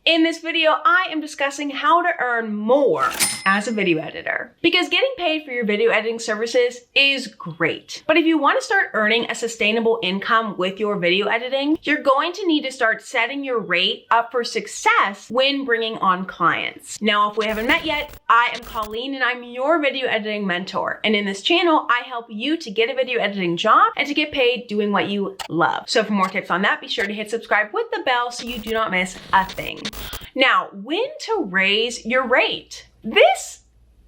In this video, I am discussing how to earn more as a video editor. Because getting paid for your video editing services is great. But if you want to start earning a sustainable income with your video editing, you're going to need to start setting your rate up for success when bringing on clients. Now, if we haven't met yet, I am Colleen and I'm your video editing mentor. And in this channel, I help you to get a video editing job and to get paid doing what you love. So for more tips on that, be sure to hit subscribe with the bell so you do not miss a thing. Now, when to raise your rate? This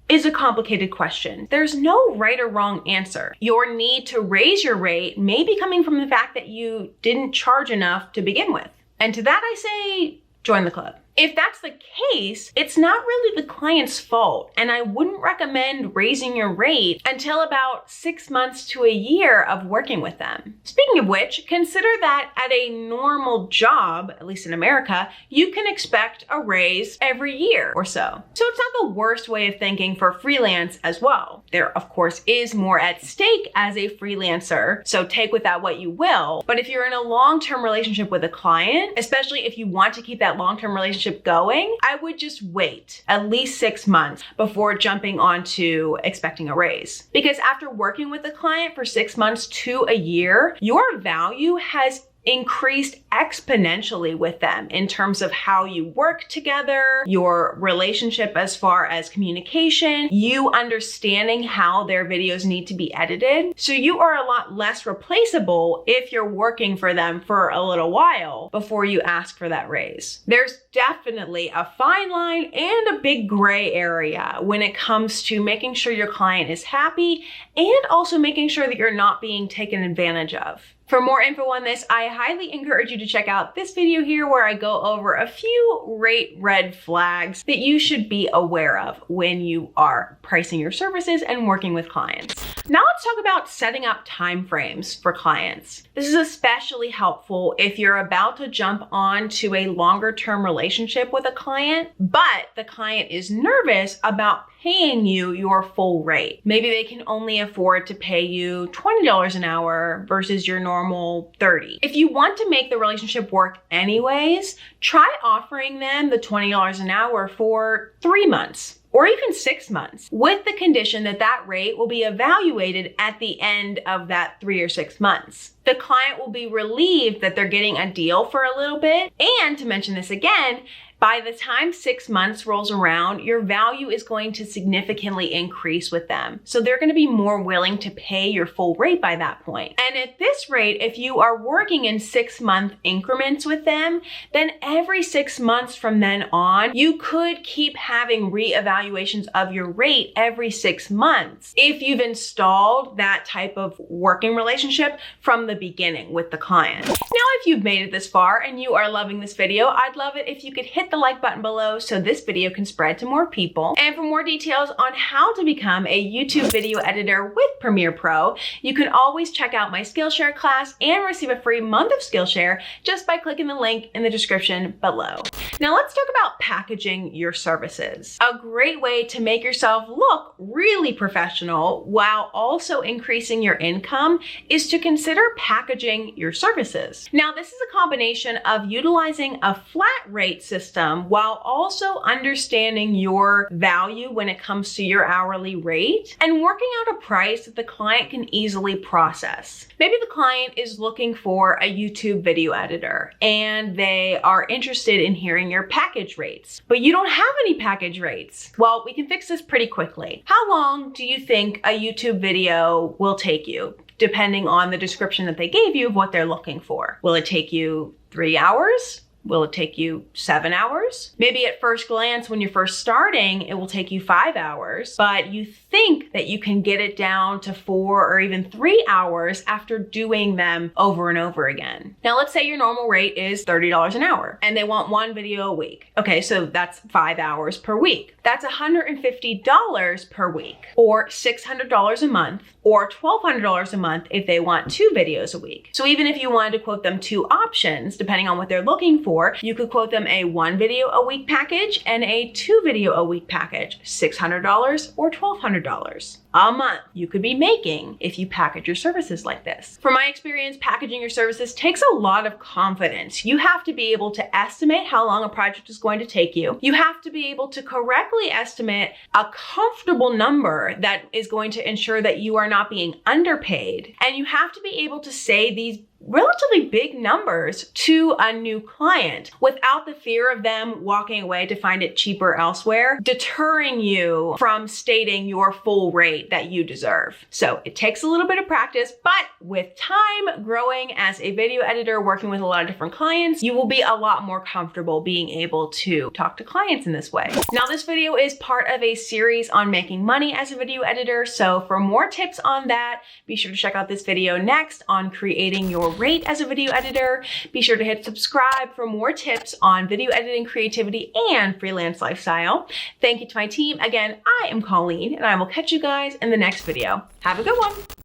is a complicated question. There's no right or wrong answer. Your need to raise your rate may be coming from the fact that you didn't charge enough to begin with. And to that I say, join the club. If that's the case, it's not really the client's fault, and I wouldn't recommend raising your rate until about 6 months to a year of working with them. Speaking of which, consider that at a normal job, at least in America, you can expect a raise every year or so. So it's not the worst way of thinking for freelance as well. There, of course, is more at stake as a freelancer, so take with that what you will. But if you're in a long-term relationship with a client, especially if you want to keep that long-term relationship going, I would just wait at least 6 months before jumping onto expecting a raise. Because after working with a client for 6 months to a year, your value has increased exponentially with them in terms of how you work together, your relationship as far as communication, you understanding how their videos need to be edited. So you are a lot less replaceable if you're working for them for a little while before you ask for that raise. There's definitely a fine line and a big gray area when it comes to making sure your client is happy and also making sure that you're not being taken advantage of. For more info on this, I highly encourage you to check out this video here where I go over a few rate red flags that you should be aware of when you are pricing your services and working with clients. Now let's talk about setting up timeframes for clients. This is especially helpful if you're about to jump on to a longer term relationship with a client, but the client is nervous about paying you your full rate. Maybe they can only afford to pay you $20 an hour versus your normal $30. If you want to make the relationship work anyways, try offering them the $20 an hour for 3 months. Or even 6 months, with the condition that that rate will be evaluated at the end of that 3 or 6 months. The client will be relieved that they're getting a deal for a little bit. And to mention this again, by the time 6 months rolls around, your value is going to significantly increase with them. So they're going to be more willing to pay your full rate by that point. And at this rate, if you are working in 6-month increments with them, then every 6 months from then on, you could keep having reevaluations of your rate every 6 months if you've installed that type of working relationship from the beginning with the client. Now, if you've made it this far and you are loving this video, I'd love it if you could hit the like button below so this video can spread to more people. And for more details on how to become a YouTube video editor with Premiere Pro, you can always check out my Skillshare class and receive a free month of Skillshare just by clicking the link in the description below. Now let's talk about packaging your services. A great way to make yourself look really professional while also increasing your income is to consider packaging your services. Now this is a combination of utilizing a flat rate system while also understanding your value when it comes to your hourly rate and working out a price that the client can easily process. Maybe the client is looking for a YouTube video editor and they are interested in hearing your package rates, but you don't have any package rates. Well, we can fix this pretty quickly. How long do you think a YouTube video will take you, depending on the description that they gave you of what they're looking for? Will it take you 3 hours? Will it take you 7 hours? Maybe at first glance, when you're first starting, it will take you 5 hours, but you think that you can get it down to 4 or even 3 hours after doing them over and over again. Now, let's say your normal rate is $30 an hour and they want 1 video a week. Okay, so that's 5 hours per week. That's $150 per week, or $600 a month, or $1,200 a month if they want 2 videos a week. So even if you wanted to quote them 2 options, depending on what they're looking for, for. You could quote them a 1 video a week package and a 2 video a week package, $600 or $1,200 a month you could be making if you package your services like this. From my experience, packaging your services takes a lot of confidence. You have to be able to estimate how long a project is going to take you. You have to be able to correctly estimate a comfortable number that is going to ensure that you are not being underpaid. And you have to be able to say these relatively big numbers to a new client without the fear of them walking away to find it cheaper elsewhere, deterring you from stating your full rate that you deserve. So it takes a little bit of practice, but with time growing as a video editor, working with a lot of different clients, you will be a lot more comfortable being able to talk to clients in this way. Now, this video is part of a series on making money as a video editor. So for more tips on that, be sure to check out this video next on creating your rate as a video editor. Be sure to hit subscribe for more tips on video editing, creativity, and freelance lifestyle. Thank you to my team. Again, I am Colleen, and I will catch you guys in the next video. Have a good one.